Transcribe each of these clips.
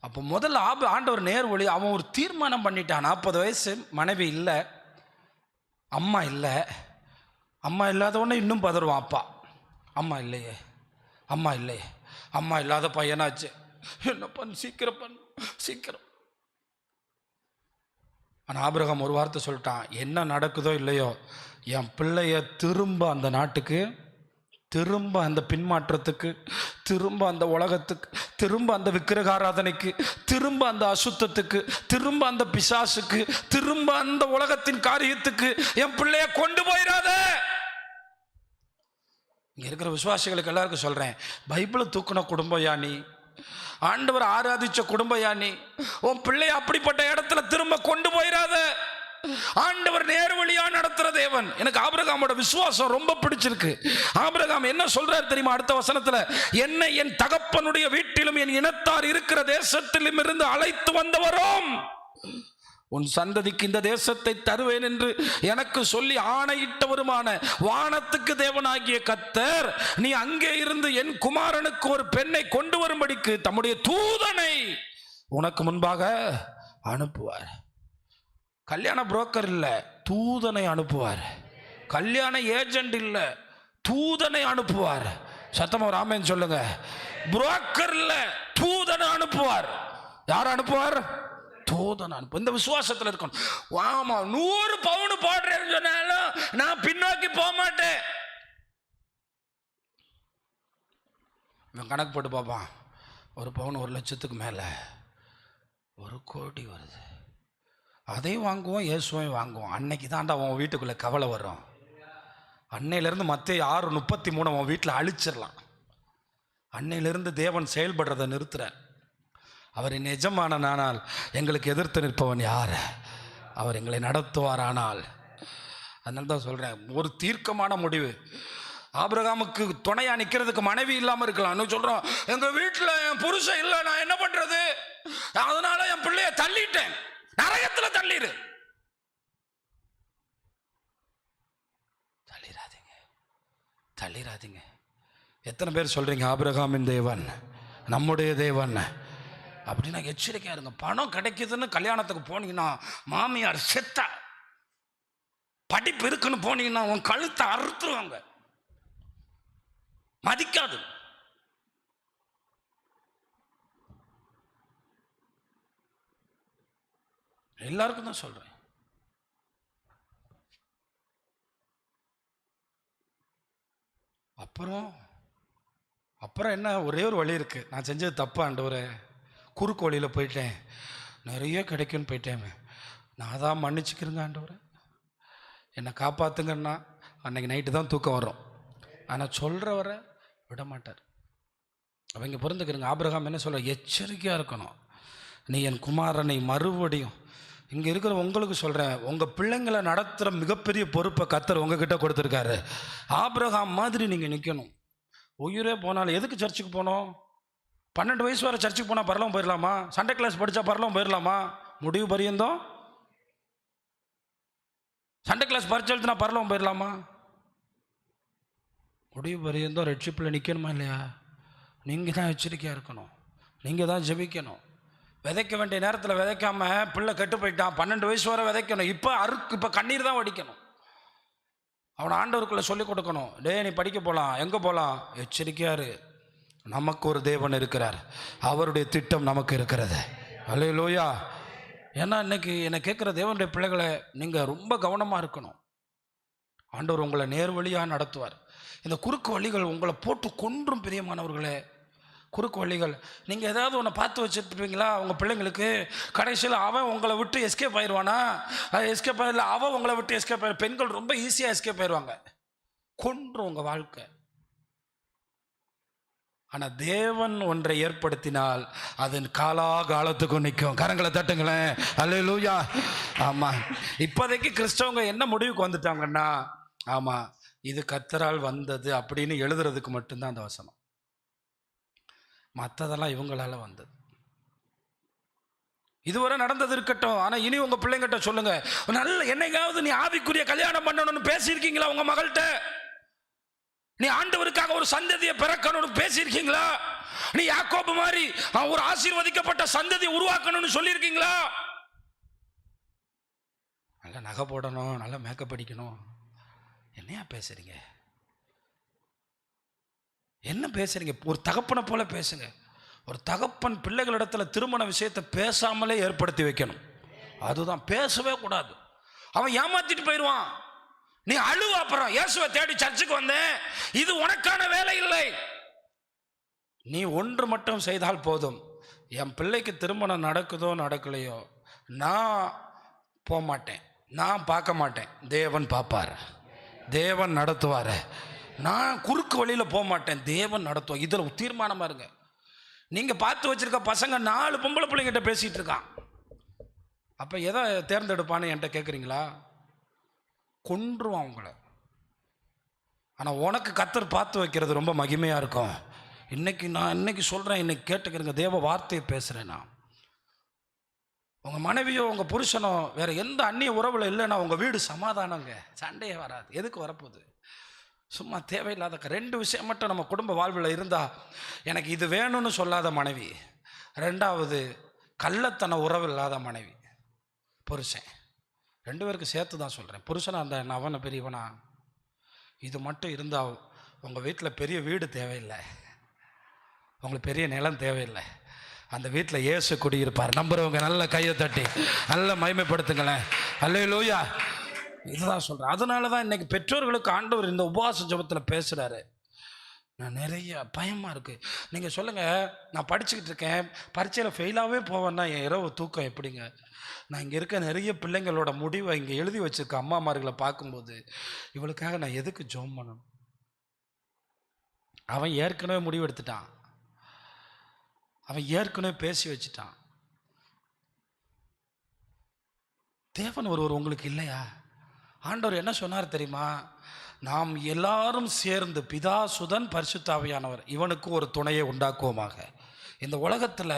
அப்போ முதல்ல ஆண்டவர் நேர் வழி அவன் ஒரு தீர்மானம் பண்ணிட்டான். 40 வயசு, மனைவி இல்லை, அம்மா இல்லை. அம்மா இல்லாதவொடனே இன்னும் பதறுவான் அப்பா. அம்மா இல்லையே, அம்மா இல்லையே, அம்மா இல்லாத பையனாச்சு, என்ன பண்ணு, சீக்கிரம் பண்ணு, சீக்கிரம். ஆனால் ஆபிரகாம் ஒரு வார்த்தை சொல்லிட்டான், என்ன நடக்குதோ இல்லையோ என் பிள்ளைய திரும்ப அந்த நாட்டுக்கு, திரும்ப அந்த பின்மாற்றத்துக்கு, திரும்ப அந்த உலகத்துக்கு, திரும்ப அந்த விக்கிரகாராதனைக்கு, திரும்ப அந்த அசுத்தத்துக்கு, திரும்ப அந்த பிசாசுக்கு, திரும்ப அந்த உலகத்தின் காரியத்துக்கு என் பிள்ளைய கொண்டு போயிடாத. இங்க இருக்கிற விசுவாசிகளுக்கு எல்லாருக்கும் சொல்றேன், பைபிளை தூக்குன குடும்பம் யா நீ, ஆண்டவர் ஆராதிச்ச குடும்பம் யா நீ, உன் பிள்ளைய அப்படிப்பட்ட இடத்துல திரும்ப கொண்டு போயிடாத. ஆண்டவர் நேர் வழியா நடத்துற தேவன். எனக்கு ஆபிரகாமோட விசுவாசம் ரொம்ப பிடிச்சிருக்கு. ஆபிரகாம் என்ன சொல்றாரு தெரியுமா? அடுத்த வசனத்துல, என்னை என் தகப்பனுடைய வீட்டிலும் என் இனத்தார் இருக்கிற தேசத்திலும் இருந்து அழைத்து வந்தவரும் உன் சந்ததிக்கு இந்த தேசத்தை தருவேன் என்று எனக்கு சொல்லி ஆணையிட்டவருமான வானத்துக்கு தேவனாகிய கர்த்தர், நீ அங்கே இருந்து என் குமாரனுக்கு ஒரு பெண்ணை கொண்டு வரும்படிக்கு தம்முடைய தூதனை உனக்கு முன்பாக அனுப்புவார். கல்யாண புரோக்கர் இல்லை, தூதனை அனுப்புவார். கல்யாண ஏஜென்ட் இல்லை, தூதனை அனுப்புவார். சத்தமா ஒரு ஆமென் சொல்லுங்க. புரோக்கர் இல்லை, தூதனை அனுப்புவார். யார் அனுப்புவார்? தூதனை அனுப்பு. இந்த விசுவாசத்தில் இருக்கணும். ஆமா, 100 பவுன் போடுறேன்னு சொன்னாலும் நான் பின்னோக்கி போக மாட்டேன். இவன் கணக்கு போட்டு பார்ப்பான், ஒரு பவுன் 1 லட்சத்துக்கு மேலே, 1 கோடி வருது. அதையும் வாங்குவோம், இயேசுவையும் வாங்குவோம். அன்னைக்கு தான்டா உன் வீட்டுக்குள்ளே கவலை வரும். அன்னையிலேருந்து மத்தேயு 6:33 உன் வீட்டில் அழிச்சிடலாம். அன்னையிலிருந்து தேவன் செயல்படுறதை நிறுத்துறார். அவரின் எஜமானனானால் எங்களுக்கு எதிர்த்து நிற்பவன் யார்? அவர் எங்களை நடத்துவாரானால். அதனால தான் சொல்கிறேன், ஒரு தீர்க்கமான முடிவு. ஆபிரகாமுக்கு துணையா நிற்கிறதுக்கு மனைவி இல்லாமல் இருக்கலாம். இன்னும் சொல்கிறோம், எங்கள் வீட்டில் என் புருஷன் இல்லை, நான் என்ன பண்ணுறது, அதனால என் பிள்ளைய தள்ளிட்டேன். நரகத்தில் தள்ளிடு. தள்ளிடாதீங்க, தள்ளிடாதீங்க. எத்தனை பேர் சொல்றீங்க ஆபிரகாமின் தேவன் நம்முடைய தேவன் அப்படின்னா எச்சரிக்கையா இருங்க. பணம் கிடைக்குதுன்னு கல்யாணத்துக்கு போனீங்கன்னா மாமியார் செத்தா, படிப்பு இருக்குன்னு போனீங்கன்னா உன் கழுத்தை அறுத்துருவாங்க, மதிக்காது. எல்லாருக்கும் தான் சொல்றேன். அப்புறம் என்ன, ஒரே ஒரு வழி இருக்கு. நான் செஞ்சது தப்பு ஆண்டவரே, குறுக்கு வழியில் போயிட்டேன், நிறைய கிடைக்குன்னு போயிட்டேன், நான் தான் மன்னிச்சுக்கிறேங்க ஆண்டவரே, என்னை காப்பாத்துங்கன்னா அன்னைக்கு நைட்டு தான் தூக்கம் வரும். ஆனால் சொல்கிறவரை விட மாட்டார். அவங்க பொருந்துக்கிறங்க. ஆபிரகாம் என்ன சொல்ற, எச்சரிக்கையாக இருக்கணும். நீ என் குமாரனை மறுபடியும், இங்கே இருக்கிற உங்களுக்கு சொல்கிறேன், உங்கள் பிள்ளைங்களை நடத்துகிற மிகப்பெரிய பொறுப்பை கர்த்தர் உங்ககிட்ட கொடுத்துருக்காரு. ஆபிரகாம் மாதிரி நீங்கள் நிற்கணும். உயிரே போனாலும் எதுக்கு சர்ச்சுக்கு போனோம்? 12 வயசு வரை சர்ச்சுக்கு போனால் பரலவும் போயிடலாமா? சண்டே கிளாஸ் படித்தா பரலவும் போயிடலாமா? முடிவு பரியந்தம் சண்டே கிளாஸ் பரிச்சு எழுத்துனா பரலவும் போயிடலாமா? முடிவு பரியந்தம் ரெட்ஷிப்பில் நிற்கணுமா இல்லையா? நீங்கள் தான் எச்சரிக்கையாக இருக்கணும், நீங்கள் தான் ஜெபிக்கணும். விதைக்க வேண்டிய நேரத்தில் விதைக்காம பிள்ளை கெட்டு போயிட்டான், 12 வயசு வரை விதைக்கணும். இப்போ கண்ணீர் தான் வடிக்கணும். அவனை ஆண்டவருக்குள்ளே சொல்லிக் கொடுக்கணும். டே நீ படிக்க போகலாம், எங்கே போகலாம், எச்சரிக்கையாரு, நமக்கு ஒரு தேவன் இருக்கிறார், அவருடைய திட்டம் நமக்கு இருக்கிறது. அல்லேலூயா. ஏன்னா இன்னைக்கு என்னை கேட்குற தேவனுடைய பிள்ளைகளை நீங்கள் ரொம்ப கவனமாக இருக்கணும். ஆண்டவர் உங்களை நேர் வழியாக நடத்துவார். இந்த குறுக்கு வழிகள் உங்களை போட்டு கொன்றும் பிரியமானவர்களே. குறுக்கு வழிகள், நீங்கள் ஏதாவது ஒன்று பார்த்து வச்சுருப்பீங்களா உங்கள் பிள்ளைங்களுக்கு, கடைசியில் அவன் உங்களை விட்டு எஸ்கேப் ஆயிடுவானா? எஸ்கேப் ஆயிடல, அவன் உங்களை விட்டு எஸ்கேப் ஆயிடும். பெண்கள் ரொம்ப ஈஸியாக எஸ்கேப் ஆயிடுவாங்க, கொன்றும் உங்கள் வாழ்க்கை. ஆனால் தேவன் ஒன்றை ஏற்படுத்தினால் அது காலாகாலத்துக்கும் நிற்கும். கரங்களை தட்டுங்களேன். அல்லேலூயா. ஆமாம், இப்போதைக்கு கிறிஸ்தவங்க என்ன முடிவுக்கு வந்துட்டாங்கன்னா, ஆமாம் இது கர்த்தரால் வந்தது அப்படின்னு எழுதுறதுக்கு மட்டும்தான் அந்த வசனம், மற்றதெல்லாம் இவங்களால வந்தது. இதுவரை நடந்தது இருக்கட்டும். ஆனால் இனி உங்கள் பிள்ளைங்கிட்ட சொல்லுங்க, நல்ல என்னைக்காவது நீ ஆவிக்குரிய கல்யாணம் பண்ணணும்னு பேசியிருக்கீங்களா உங்கள் மகள்கிட்ட? நீ ஆண்டவருக்காக ஒரு சந்ததியை பிறக்கணும்னு பேசியிருக்கீங்களா? நீ யாக்கோபு மாதிரி ஒரு ஆசீர்வதிக்கப்பட்ட சந்ததியை உருவாக்கணும்னு சொல்லியிருக்கீங்களா? நல்ல நகை போடணும், நல்ல மேக்கப் அடிக்கணும், என்னையா பேசுறீங்க? என்ன பேசுறீங்க? ஒரு தகப்பனை போல பேசுங்க. ஒரு தகப்பன் பிள்ளைகளிடத்துல திருமண விஷயத்தை பேசாமலே ஏற்படுத்தி வைக்கணும். அதுதான், பேசவே கூடாது. அவன் ஏமாத்திட்டு போயிடுவான். நீ அழுவ. அப்புறம் இயேசுவை தேடி சர்ச்சுக்கு வந்தேன், இது உனக்கான வேலை இல்லை. நீ ஒன்று மட்டும் செய்தால் போதும். என் பிள்ளைக்கு திருமணம் நடக்குதோ நடக்கலையோ நான் போக மாட்டேன், நான் பார்க்க மாட்டேன், தேவன் பார்ப்பார், தேவன் நடத்துவார். நான் குறுக்கு வழியில் போக மாட்டேன், தேவன் நடத்துவார். இதில் தீர்மானமாக இருங்க. நீங்கள் பார்த்து வச்சிருக்க பசங்க 4 பொம்பளை பிள்ளைங்கிட்ட பேசிகிட்டு இருக்கான். அப்போ எதை தேர்ந்தெடுப்பான்னு என்கிட்ட கேட்குறீங்களா? கொன்றுவான் உங்களை. ஆனால் உனக்கு கர்த்தர் பார்த்து வைக்கிறது ரொம்ப மகிமையாக இருக்கும். இன்னைக்கு சொல்கிறேன், இன்னைக்கு கேட்டுக்கிறேங்க, தேவ வார்த்தையை பேசுகிறேன். நான் உங்கள் மனைவியோ உங்கள் புருஷனோ வேறு எந்த அந்நிய உறவில் இல்லைன்னா உங்கள் வீடு சமாதானங்க, சண்டையே வராது. எதுக்கு வரப்போகுது? சும்மா தேவையில்லாத 2 விஷயம் மட்டும் நம்ம குடும்ப வாழ்வில் இருந்தால், எனக்கு இது வேணும்னு சொல்லாத மனைவி, 2வது கள்ளத்தன உறவு இல்லாத மனைவி, புருஷன். 2 பேருக்கு சேர்த்து தான் சொல்கிறேன். புருஷனாக இருந்தால் அவனை பெரியவனா? இது மட்டும் இருந்தால் உங்கள் வீட்டில் பெரிய வீடு தேவையில்லை, உங்களுக்கு பெரிய நிலம் தேவையில்லை. அந்த வீட்டில் இயேசு குடியிருப்பார். நம்புறவங்க நல்ல கையை தட்டி நல்ல மகிமைப்படுத்துங்களேன். அல்லேலூயா. இதுதான் சொல்கிறேன். அதனால தான் இன்றைக்கி பெற்றோர்களுக்கு ஆண்டவர் இந்த உபவாச ஜெபத்தில் பேசுகிறாரு. நான் நிறைய பயமாக இருக்குது. நீங்கள் சொல்லுங்கள், நான் படிச்சுக்கிட்டு இருக்கேன், பரீட்சையில் ஃபெயிலாகவே போவேன்னா என் இரவு தூக்கம் எப்படிங்க? நான் இங்கே இருக்க நிறைய பிள்ளைங்களோட முடிவை இங்கே எழுதி வச்சுருக்க அம்மாமார்களை பார்க்கும்போது இவளுக்காக நான் எதுக்கு ஜெபம் பண்ணணும்? அவன் ஏற்கனவே முடிவு எடுத்துட்டான், அவன் ஏற்கனவே பேசி வச்சுட்டான். தேவன் ஒருவர் உங்களுக்கு இல்லையா? ஆண்டவர் என்ன சொன்னார் தெரியுமா? நாம் எல்லாரும் சேர்ந்து பிதா சுதன் பரிசுத்த ஆவியானவர் இவனுக்கு ஒரு துணையை உண்டாக்குவோமாக. இந்த உலகத்தில்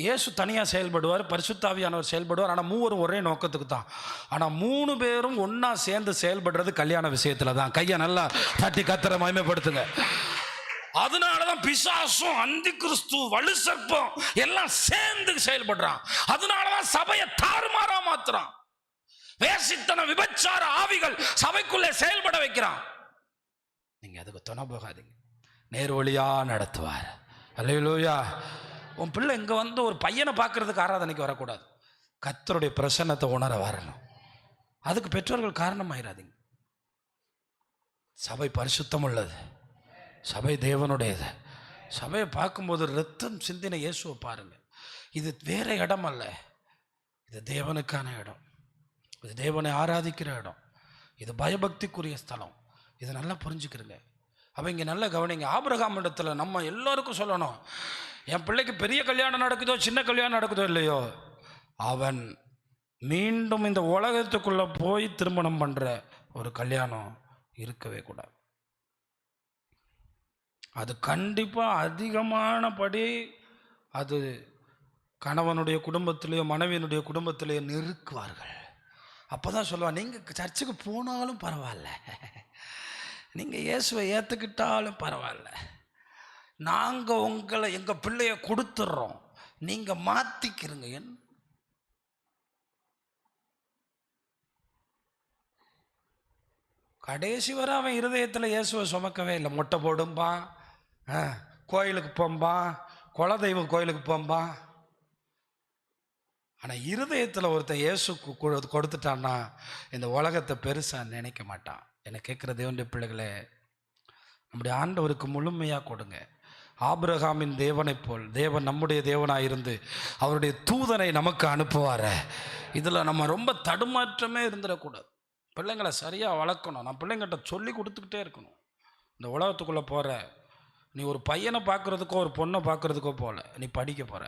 இயேசு தனியாக செயல்படுவார், பரிசுத்த ஆவியானவர் செயல்படுவார். ஆனால் மூவரும் ஒரே நோக்கத்துக்கு தான். ஆனால் 3 பேரும் ஒன்றா சேர்ந்து செயல்படுறது கல்யாண விஷயத்தில் தான். கையை நல்லா தட்டி கர்த்தரை மகிமைப்படுத்துங்க. அதனால தான் பிசாசும் அந்தி கிறிஸ்து வலு சர்ப்பம் எல்லாம் சேர்ந்து செயல்படுறான். அதனால தான் சபையை தாறுமாறா மாத்துறான். வேசித்தன விபச்சார ஆவிகள் சபைக்குள்ளே செயல்பட வைக்கிறான். நீங்க அதுக்கு துணை போகாதீங்க, நேர் வழியா நடத்துவார். அல்லேலூயா. உன் பிள்ளை இங்க வந்து ஒரு பையனை பார்க்கறதுக்கு ஆராதனைக்கு வரக்கூடாது, கர்த்தருடைய பிரசன்னத்தை உணர வரணும். அதுக்கு பெற்றோர்கள் காரணமாயிராதீங்க. சபை பரிசுத்தம் உள்ளது, சபை தேவனுடையது. சபையை பார்க்கும்போது ரத்தம் சிந்தின இயேசுவை பாருங்க. இது வேற இடம் அல்ல, இது தேவனுக்கான இடம், இது தேவனை ஆராதிக்கிற இடம், இது பயபக்திக்குரிய ஸ்தலம். இதை நல்லா புரிஞ்சுக்கிறங்க. அப்போ இங்கே நல்லா கவனிங்க. ஆபிரகாம் இடத்துல நம்ம எல்லாருக்கும் சொல்லணும், என் பிள்ளைக்கு பெரிய கல்யாணம் நடக்குதோ சின்ன கல்யாணம் நடக்குதோ இல்லையோ, அவன் மீண்டும் இந்த உலகத்துக்குள்ளே போய் திருமணம் பண்ணுற ஒரு கல்யாணம் இருக்கவே கூடாது. அது கண்டிப்பாக அதிகமானபடி அது கணவனுடைய குடும்பத்திலேயோ மனைவியினுடைய குடும்பத்திலேயோ நெருக்குவார்கள். அப்போ தான் சொல்லுவான், நீங்கள் சர்ச்சுக்கு போனாலும் பரவாயில்ல, நீங்கள் இயேசுவை ஏற்றுக்கிட்டாலும் பரவாயில்ல, நாங்கள் உங்களை எங்கள் பிள்ளைய கொடுத்துட்றோம், நீங்கள் மாற்றிக்கிறங்க. என்ன கடைசி வரை அவன் இருதயத்தில் இயேசுவை சுமக்கவே இல்லை. மொட்டை போடும்பான், கோயிலுக்கு போம்பான், குலதெய்வம் கோயிலுக்கு போம்பான். ஆனால் இருதயத்தில் ஒருத்தன் இயேசு கொடுத்துட்டான்னா இந்த உலகத்தை பெருசாக நினைக்க மாட்டான். என்னை கேட்குற தேவனுடைய பிள்ளைகளே, நம்முடைய ஆண்டவருக்கு முழுமையாக கொடுங்க. ஆபிரகாமின் தேவனைப் போல் தேவன் நம்முடைய தேவனாக இருந்து அவருடைய தூதனை நமக்கு அனுப்புவார். இதில் நம்ம ரொம்ப தடுமாற்றமே இருந்துடக்கூடாது. பிள்ளைங்களை சரியாக வளர்க்கணும். நான் பிள்ளைங்கிட்ட சொல்லி கொடுத்துக்கிட்டே இருக்கணும். இந்த உலகத்துக்குள்ளே போகிற நீ ஒரு பையனை பார்க்குறதுக்கோ ஒரு பொண்ணை பார்க்குறதுக்கோ போகல, நீ படிக்க போகிற.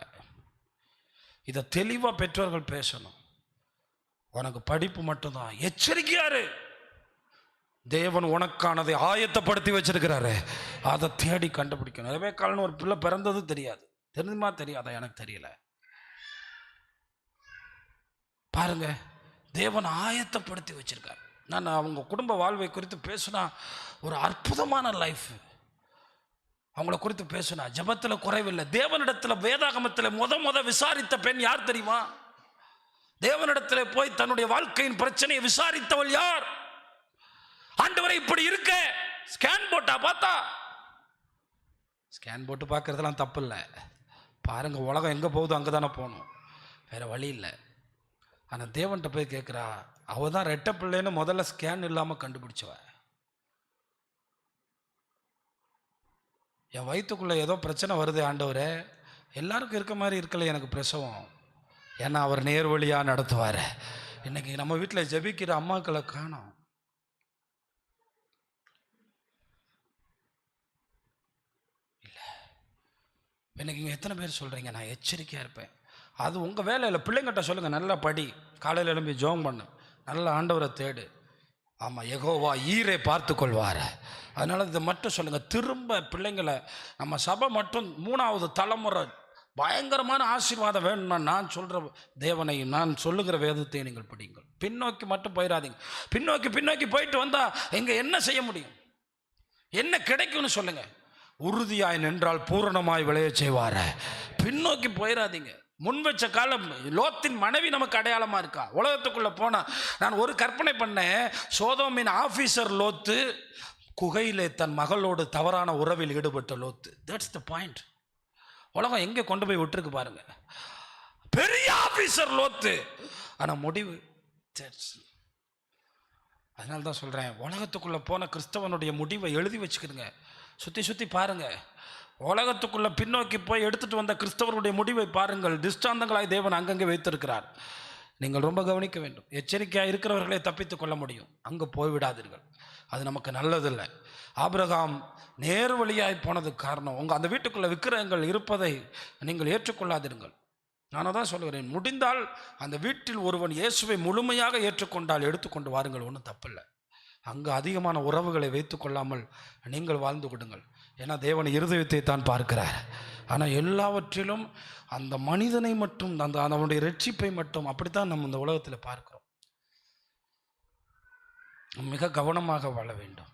இதை தெளிவாக பெற்றோர்கள் பேசணும். உனக்கு படிப்பு மட்டும்தான். எச்சரிக்கையாரு, தேவன் உனக்கானதை ஆயத்தப்படுத்தி வச்சிருக்கிறாரு, அதை தேடி கண்டுபிடிக்கணும். ரெபெக்காள்னு ஒரு பிள்ளை பிறந்தது தெரியாது, தெரியுமா தெரியாதா எனக்கு தெரியல. பாருங்க, தேவன் ஆயத்தப்படுத்தி வச்சிருக்கார். நான் அவங்க குடும்ப வாழ்வை குறித்து பேசுனா ஒரு அற்புதமான லைஃப். அவங்கள குறித்து பேசுனா ஜெபத்தில் குறைவில்லை. தேவனிடத்தில் வேதாகமத்தில் முத விசாரித்த பெண் யார் தெரியுமா? தேவனிடத்தில் போய் தன்னுடைய வாழ்க்கையின் பிரச்சனையை விசாரித்தவள் யார்? ஆண்டவரை இப்படி இருக்க ஸ்கேன் போட்டா பார்த்தா, ஸ்கேன் போட்டு பார்க்கறதுலாம் தப்பு இல்லை. பாருங்க, உலகம் எங்கே போகுதோ அங்கே தானே போகணும், வேற வழி இல்லை. ஆனால் தேவன்கிட்ட போய் கேட்குறா. அவள் தான் ரெட்டை பிள்ளைன்னு முதல்ல ஸ்கேன் இல்லாமல் கண்டுபிடிச்சவ. என் வயிற்றுக்குள்ளே ஏதோ பிரச்சனை வருது ஆண்டவரே, எல்லாருக்கும் இருக்க மாதிரி இருக்கல எனக்கு பிரசவம், ஏன்னா அவர் நேர் வழியாக நடத்துவார். இன்னைக்கு நம்ம வீட்டில் ஜெபிக்கிற அம்மாக்களை காணோம். இல்லை, இன்னைக்கு இங்கே எத்தனை பேர் சொல்கிறீங்க நான் எச்சரிக்கையாக இருப்பேன்? அது உங்கள் வேலை இல்லை. பிள்ளைங்கிட்ட சொல்லுங்கள், நல்லா படி, காலையில் எழும்பி ஜெபம் பண்ணு, நல்ல ஆண்டவரை தேடு. ஆமாம், யெகோவா ஈரை பார்த்து கொள்வார். அதனால் இதை மட்டும் சொல்லுங்கள். திரும்ப பிள்ளைங்களை நம்ம சபை மட்டும் 3வது தலைமுறை பயங்கரமான ஆசீர்வாதம் வேணும்னா நான் சொல்கிற தேவனை, நான் சொல்லுகிற வேதத்தை நீங்கள் படிங்கள். பின்னோக்கி மட்டும் போயிடாதீங்க. பின்னோக்கி போயிட்டு வந்தால் எங்கே என்ன செய்ய முடியும், என்ன கிடைக்கும்னு சொல்லுங்கள். உறுதியாய் நின்றால் பூரணமாய் விளைய செய்வார. பின்னோக்கி போயிடாதீங்க. முன் வச்ச காலம் லோத்தின் மனைவி நமக்கு அடையாளமாக இருக்கா? உலகத்துக்குள்ளே போனால் நான் ஒரு கற்பனை பண்ணேன். சோதோமின் ஆஃபீஸர் லோத்து, குகையிலே தன் மகளோடு தவறான உறவில் ஈடுபட்ட லோத்து. That's the point. உலகம் எங்கே கொண்டு போய் விட்டுருக்கு பாருங்க. பெரிய ஆஃபீஸர் லோத்து, ஆனால் முடிவு. அதனால தான் சொல்கிறேன், உலகத்துக்குள்ளே போன கிறிஸ்தவனுடைய முடிவை எழுதி வச்சுக்கிடுங்க. சுற்றி பாருங்கள். உலகத்துக்குள்ளே பின்னோக்கி போய் எடுத்துகிட்டு வந்த கிறிஸ்தவருடைய முடிவை பாருங்கள். திஷ்டாந்தங்களாய் தேவன் அங்கங்கே வைத்திருக்கிறார். நீங்கள் ரொம்ப கவனிக்க வேண்டும். எச்சரிக்கையாக இருக்கிறவர்களே தப்பித்து கொள்ள முடியும். அங்கே போய்விடாதீர்கள், அது நமக்கு நல்லதில்லை. ஆபிரகாம் நேர் வழியாய் போனதுக்கு காரணம், உங்கள் அந்த வீட்டுக்குள்ளே விக்கிரகங்கள் இருப்பதை நீங்கள் ஏற்றுக்கொள்ளாதிருங்கள். நான் தான் சொல்லுகிறேன், முடிந்தால் அந்த வீட்டில் ஒருவன் இயேசுவை முழுமையாக ஏற்றுக்கொண்டால் எடுத்துக்கொண்டு வாருங்கள், ஒன்றும் தப்பில்லை. அங்கு அதிகமான உறவுகளை வைத்து கொள்ளாமல் நீங்கள் வாழ்ந்து கொடுங்கள். ஏன்னா தேவன் இருதயத்தை தான் பார்க்கிறார். ஆனால் எல்லாவற்றிலும் அந்த மனிதனை மட்டும், அந்த அவனுடைய ரட்சிப்பை மட்டும் அப்படித்தான் நம்ம இந்த உலகத்தில் பார்க்கிறோம். மிக கவனமாக வாழ வேண்டும்.